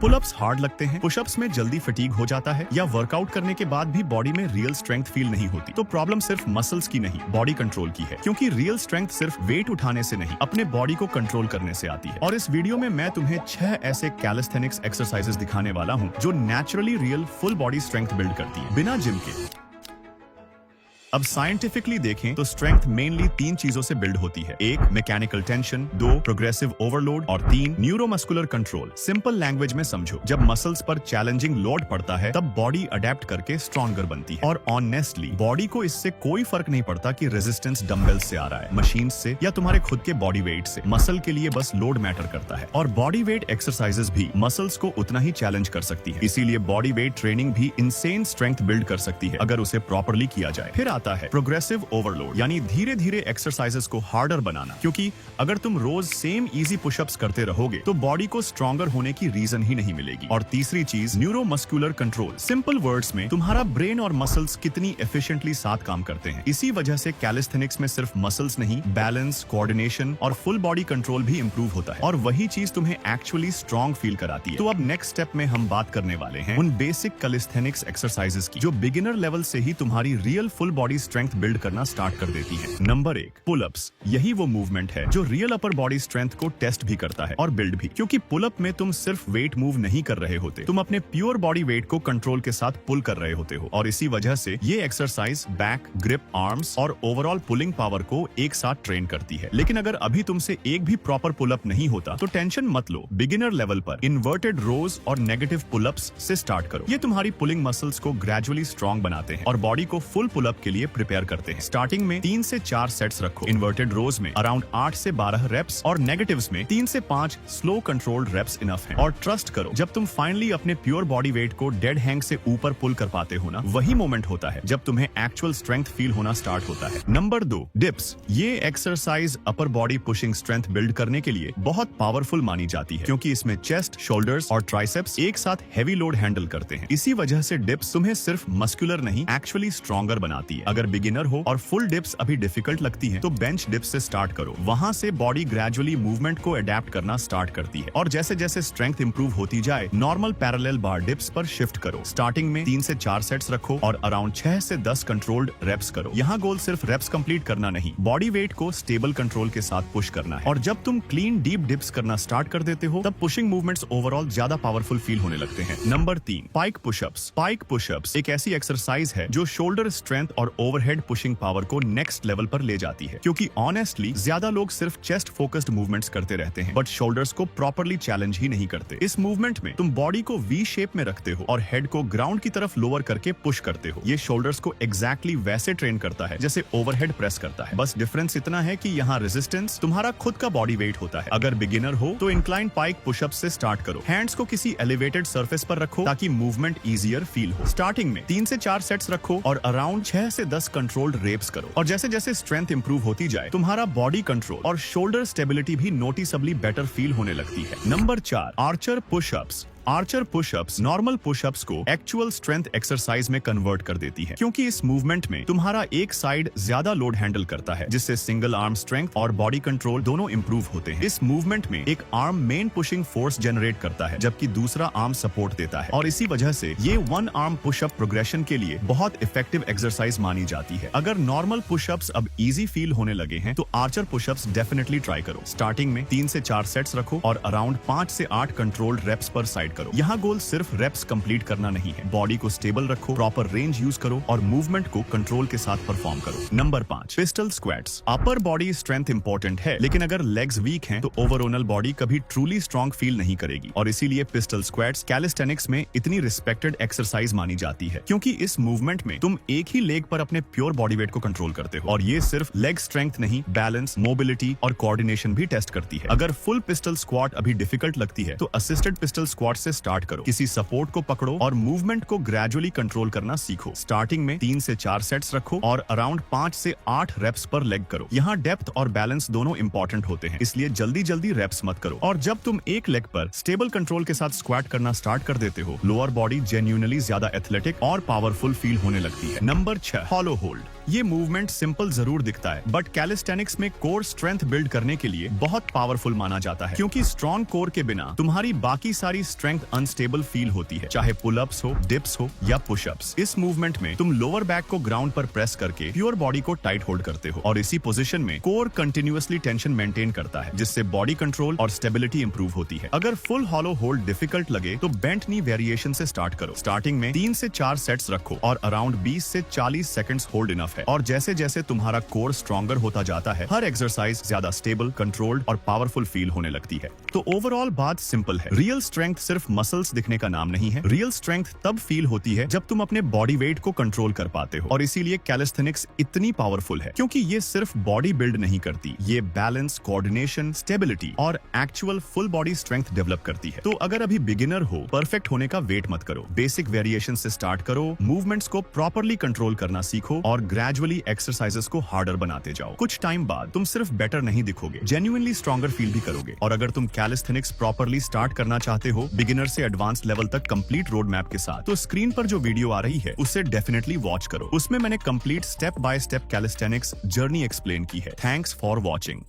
Pullups hard लगते हैं, pushups में जल्दी फटीग हो जाता है, या वर्कआउट करने के बाद भी बॉडी में रियल स्ट्रेंथ फील नहीं होती, तो प्रॉब्लम सिर्फ मसल्स की नहीं, बॉडी कंट्रोल की है। क्योंकि रियल स्ट्रेंथ सिर्फ वेट उठाने से नहीं, अपने बॉडी को कंट्रोल करने से आती है। और इस वीडियो में मैं तुम्हें 6 ऐसे कैलिस्थेनिक्स एक्सरसाइजेस दिखाने वाला हूँ जो naturally real full body strength build करती है, बिना जिम के। अब साइंटिफिकली देखें तो स्ट्रेंथ मेनली 3 चीजों से बिल्ड होती है। 1 मैकेनिकल टेंशन, 2 प्रोग्रेसिव ओवरलोड और 3 न्यूरोमस्कुलर कंट्रोल। सिंपल लैंग्वेज में समझो, जब मसल्स पर चैलेंजिंग लोड पड़ता है तब बॉडी अडेप्ट करके स्ट्रॉन्गर बनती है। और ऑनेस्टली बॉडी को इससे कोई फर्क नहीं पड़ता कि रेजिस्टेंस डंबल से आ रहा है, मशीन से, या तुम्हारे खुद के बॉडी वेट से। मसल के लिए बस लोड मैटर करता है। और बॉडी वेट एक्सरसाइजेस भी मसल्स को उतना ही चैलेंज कर सकती है। इसीलिए बॉडी वेट ट्रेनिंग भी इनसेन स्ट्रेंथ बिल्ड कर सकती है अगर उसे प्रॉपरली किया जाए। फिर आता है प्रोग्रेसिव ओवरलोड, यानी धीरे धीरे एक्सरसाइजेस को हार्डर बनाना। क्योंकि अगर तुम रोज सेम इजी पुशअप्स करते रहोगे तो बॉडी को स्ट्रॉन्गर होने की रीजन ही नहीं मिलेगी। और तीसरी चीज न्यूरोमस्कुलर कंट्रोल। सिंपल वर्ड्स में तुम्हारा ब्रेन और मसल्स कितनी एफिशिएंटली साथ काम करते हैं। इसी वजह से कैलिस्थेनिक्स में सिर्फ मसल्स नहीं, बैलेंस, कोऑर्डिनेशन और फुल बॉडी कंट्रोल भी इंप्रूव होता है। और वही चीज तुम्हें एक्चुअली स्ट्रॉन्ग फील कराती है। तो अब नेक्स्ट स्टेप में हम बात करने वाले हैं उन बेसिक कैलिस्थेनिक्स एक्सरसाइजेस की जो बिगिनर लेवल से ही तुम्हारी real full body strength build करना स्टार्ट कर देती है। Number 1 pullups. यही वो मूवमेंट है जो रियल अपर बॉडी स्ट्रेंथ को टेस्ट भी करता है और बिल्ड भी। क्योंकि पुलअप में तुम सिर्फ वेट मूव नहीं कर रहे होते, तुम अपने प्योर बॉडी वेट को कंट्रोल के साथ पुल कर रहे होते हो। और इसी वजह से ये एक्सरसाइज बैक, ग्रिप, आर्म्स और ओवरऑल पुलिंग पावर को एक साथ ट्रेन करती है। लेकिन अगर अभी तुमसे एक भी प्रॉपर पुलअप नहीं होता तो टेंशन मत लो। बिगिनर लेवल पर इन्वर्टेड रोज और नेगेटिव पुलअप्स से स्टार्ट करो। ये तुम्हारी पुलिंग मसल्स को ग्रेजुअली स्ट्रॉन्ग बनाते हैं और बॉडी को फुल पुलअप के लिए प्रिपेयर करते हैं। स्टार्टिंग में 3 से 4 सेट्स रखो। इन्वर्टेड रोज में अराउंड 8 से 12 रेप्स और नेगेटिव्स में 3 से 5 स्लो कंट्रोल्ड रेप्स इनफ है। और ट्रस्ट करो, जब तुम फाइनली अपने प्योर बॉडी वेट को डेड हैंग से ऊपर पुल कर पाते हो ना, वही मोमेंट होता है जब तुम्हें एक्चुअल स्ट्रेंथ फील होना स्टार्ट होता है। Number 2 dips. ये exercise upper body pushing strength build करने के लिए बहुत पावरफुल मानी जाती है। क्योंकि इसमें चेस्ट, शोल्डर्स और ट्राइसेप्स एक साथ हैवी लोड हैंडल करते हैं। इसी वजह से डिप्स तुम्हें सिर्फ मस्कुलर नहीं, एक्चुअली स्ट्रॉन्गर बनाती है। अगर बिगिनर हो और फुल डिप्स अभी डिफिकल्ट लगती है तो बेंच डिप्स से स्टार्ट करो। वहां से बॉडी ग्रेजुअली मूवमेंट को अडेप्ट करना स्टार्ट करती है। और जैसे जैसे स्ट्रेंथ इंप्रूव होती जाए, नॉर्मल पैरेलल बार डिप्स पर शिफ्ट करो। स्टार्टिंग में 3 से 4 सेट्स रखो और अराउंड 6 से 10 कंट्रोल्ड रेप्स करो। यहाँ गोल सिर्फ रेप्स कंप्लीट करना नहीं, बॉडी वेट को स्टेबल कंट्रोल के साथ पुश करना है। और जब तुम क्लीन डीप डिप्स करना स्टार्ट कर देते हो तब पुशिंग मूवमेंट्स ओवरऑल ज्यादा पावरफुल फील होने लगते हैं। Number 3 pike pushups. Pike pushups एक ऐसी एक्सरसाइज है जो शोल्डर स्ट्रेंथ और ओवरहेड पुशिंग पावर को नेक्स्ट लेवल पर ले जाती है। क्योंकि ऑनेस्टली ज्यादा लोग सिर्फ चेस्ट फोकस्ड मूवमेंट्स करते रहते हैं बट शोल्डर्स को प्रॉपर्ली चैलेंज ही नहीं करते। इस मूवमेंट में तुम बॉडी को वी शेप में रखते हो और हेड को ग्राउंड की तरफ लोअर करके पुश करते हो। ये शोल्डर्स को एग्जैक्टली वैसे ट्रेन करता है जैसे ओवरहेड प्रेस करता है। बस डिफरेंस इतना है कि यहाँ रेजिस्टेंस तुम्हारा खुद का बॉडी वेट होता है। अगर बिगिनर हो तो इंक्लाइन पाइक पुशअप से स्टार्ट करो। हैंड्स को किसी एलिवेटेड सरफेस पर रखो ताकि मूवमेंट इजियर फील हो। स्टार्टिंग में 3 से 4 सेट्स रखो और अराउंड 6 से 10 कंट्रोल्ड रेप्स करो। और जैसे जैसे स्ट्रेंथ इंप्रूव होती जाए, तुम्हारा बॉडी कंट्रोल और शोल्डर स्टेबिलिटी भी नोटिसबली बेटर फील होने लगती है। Number 4 Archer pushups. Archer pushups normal pushups को एक्चुअल स्ट्रेंथ एक्सरसाइज में कन्वर्ट कर देती है। क्योंकि इस मूवमेंट में तुम्हारा एक साइड ज्यादा लोड हैंडल करता है, जिससे सिंगल आर्म स्ट्रेंथ और बॉडी कंट्रोल दोनों इंप्रूव होते हैं। इस मूवमेंट में एक arm main pushing force generate करता है जबकि दूसरा आर्म सपोर्ट देता है। और इसी वजह से ये 1 आर्म पुशअप प्रोग्रेशन के लिए बहुत इफेक्टिव एक्सरसाइज मानी जाती है। अगर नॉर्मल पुशअप्स अब इजी फील होने लगे हैं तो आर्चर पुशअप्स डेफिनेटली ट्राई करो। स्टार्टिंग में 3 से 4 सेट्स रखो और अराउंड 5 से 8 कंट्रोल्ड रेप्स पर साइड करो। यहाँ गोल सिर्फ रेप्स कंप्लीट करना नहीं है, बॉडी को स्टेबल रखो, प्रॉपर रेंज यूज करो और मूवमेंट को कंट्रोल के साथ परफॉर्म करो। Number 5 pistol squats. Upper body strength important है, लेकिन अगर लेग्स वीक हैं तो ओवरऑल बॉडी कभी ट्रूली स्ट्रॉन्ग फील नहीं करेगी। और इसीलिए पिस्टल स्क्वाट्स कैलिस्थेनिक्स में इतनी रिस्पेक्टेड एक्सरसाइज मानी जाती है। क्योंकि इस मूवमेंट में तुम एक ही लेग पर अपने प्योर बॉडी वेट को कंट्रोल करते हो। और ये सिर्फ लेग स्ट्रेंथ नहीं, बैलेंस, मोबिलिटी और कोऑर्डिनेशन भी टेस्ट करती है। अगर फुल पिस्टल स्क्वाट अभी डिफिकल्ट लगती है तो असिस्टेड पिस्टल स्क्वाट से स्टार्ट करो। किसी सपोर्ट को पकड़ो और मूवमेंट को ग्रेजुअली कंट्रोल करना सीखो। स्टार्टिंग में 3 से 4 सेट्स रखो और अराउंड 5 से 8 रेप्स पर लेग करो। यहाँ डेप्थ और बैलेंस दोनों इंपॉर्टेंट होते हैं, इसलिए जल्दी जल्दी रेप्स मत करो। और जब तुम एक लेग पर स्टेबल कंट्रोल के साथ स्क्वाट करना स्टार्ट कर देते हो, लोअर बॉडी जेन्युइनली ज्यादा एथलेटिक और पावरफुल फील होने लगती है। Number 6 hollow hold. ये मूवमेंट सिंपल जरूर दिखता है, बट कैलिस्थेनिक्स में कोर स्ट्रेंथ बिल्ड करने के लिए बहुत पावरफुल माना जाता है, क्योंकि स्ट्रॉन्ग कोर के बिना तुम्हारी बाकी सारी स्ट्रेंथ अनस्टेबल फील होती है, चाहे पुल अप्स हो, डिप्स हो या पुशअप्स। इस मूवमेंट में तुम लोअर बैक को ग्राउंड पर प्रेस करके प्योर बॉडी को टाइट होल्ड करते हो, और इसी पोजीशन में कोर कंटिन्यूअसली टेंशन मेंटेन करता है, जिससे बॉडी कंट्रोल और स्टेबिलिटी इंप्रूव होती है। अगर फुल हॉलो होल्ड डिफिकल्ट लगे तो बेंट नी वेरिएशन से स्टार्ट करो। स्टार्टिंग में 3 से 4 सेट्स रखो और अराउंड 20 से 40 सेकंड्स होल्ड इनफ है। और जैसे जैसे तुम्हारा कोर स्ट्रॉन्गर होता जाता है, हर एक्सरसाइज ज्यादा स्टेबल, कंट्रोल्ड और पावरफुल फील होने लगती है। तो ओवरऑल बात सिंपल है, रियल स्ट्रेंथ सिर्फ मसल्स दिखने का नाम नहीं है। रियल स्ट्रेंथ तब फील होती है जब तुम अपने बॉडी वेट को कंट्रोल कर पाते हो, और इसीलिए कैलिस्थेनिक्स इतनी पावरफुल है, क्योंकि ये सिर्फ बॉडी बिल्ड नहीं करती, ये बैलेंस, कोऑर्डिनेशन, स्टेबिलिटी और actual full body strength develop करती है। तो अगर अभी बिगिनर हो, परफेक्ट होने का वेट मत करो, बेसिक वेरिएशन से स्टार्ट करो, मूवमेंट्स को प्रॉपर्ली कंट्रोल करना सीखो और ग्रेजुअली एक्सरसाइजेस को हार्डर बनाते जाओ। कुछ टाइम बाद तुम सिर्फ बेटर नहीं दिखोगे, जेन्युइनली स्ट्रॉन्गर फील भी करोगे। और अगर तुम कैलिस्थेनिक्स प्रॉपर्ली स्टार्ट करना चाहते हो, बिगिनर से एडवांस लेवल तक कंप्लीट रोड मैप के साथ, तो स्क्रीन पर जो वीडियो आ रही है उसे डेफिनेटली वॉच करो। उसमें मैंने complete step by step calisthenics journey explain की है। Thanks for watching.